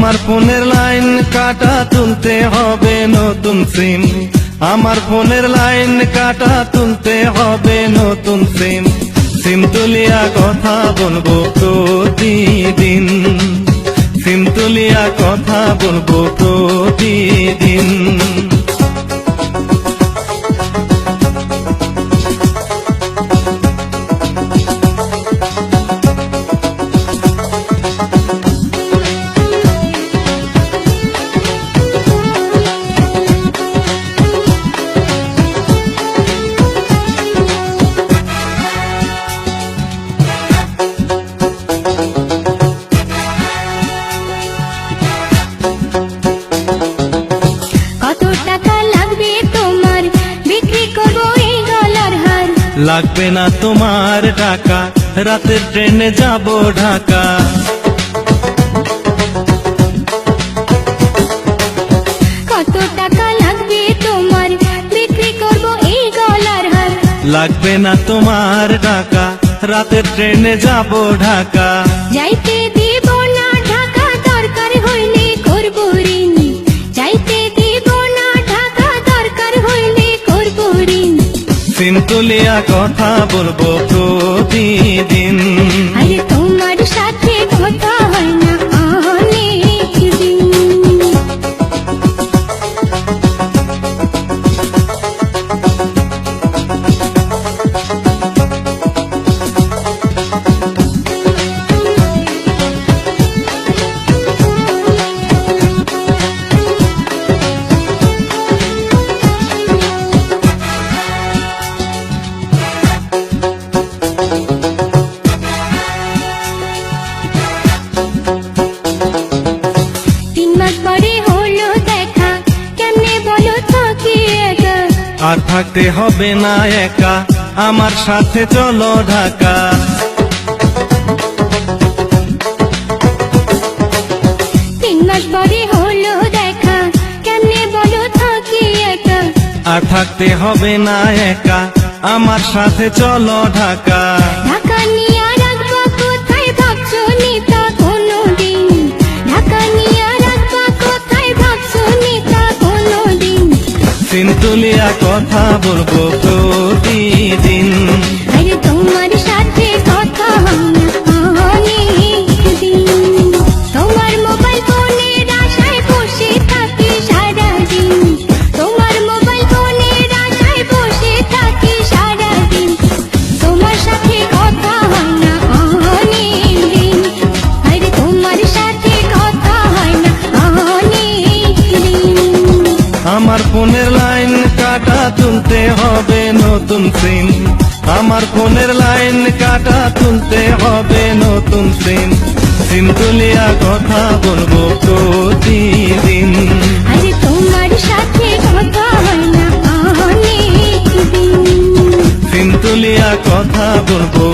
আমার ফোনের লাইন কাটা, তুলতে হবে নতুন সিম। আমার ফোনের লাইন কাটা, তুলতে হবে নতুন সিম। সিম তুলিয়া কথা বলবো প্রতিদিন, সিম তুলিয়া কথা বলবো প্রতিদিন। লাগবে না তোমার টাকা, রাতের ট্রেনে যাব ঢাকা। কত টাকা লাগবে তোমার, বিক্রি করব এই গলার হার। লাগবে না তোমার টাকা, রাতের ট্রেনে যাব ঢাকা। যাইতে দিব না ঢাকা, দরকার হইলে করব ঋণ। যাইতে দিব না ঢাকা, দরকার হইলে করব ঋণ। সিম তুলিয়া কথা বলবো প্রতিদিন। আরে তোমার সাথে কথা হয় না অনেক দিন। আর থাকতে হবে না একা, আমার সাথে চলো ঢাকা। 3 মাস পরে হলো দেখা, কেমনে বলো থাকি একা। আর থাকতে হবে না একা, আমার সাথে চলো ঢাকা। ঢাকা নিয়ে রাখবো কোথায় ভাবছো নিতা কোনোদিন। ঢাকা নিয়ে রাখবো কোথায় ভাবছো নিতা কোনোদিন। সিম তুলিয়া কথা বলবো প্রতিদিন। আরে তোমার সাথে কথা হয় না অনেক দিন। তোমার মোবাইল ফোনের আশায় বসে থাকি সারাদিন। তোমার মোবাইল ফোনের আশায় বসে থাকি সারাদিন। তোমার সাথে কথা হয় না অনেক দিন। আরে তোমার সাথে কথা হয় না অনেক দিন। আমার ফোনের লাইন কাটা, তুলতে হবে নতুন সিম। আমার ফোনের লাইন কাটা, তুলতে হবে নতুন সিম। সিম তুলিয়া কথা বলবো প্রতিদিন। আরে তোমার সাথে কথা হয় না অনেক দিন। সিম তুলিয়া কথা বলবো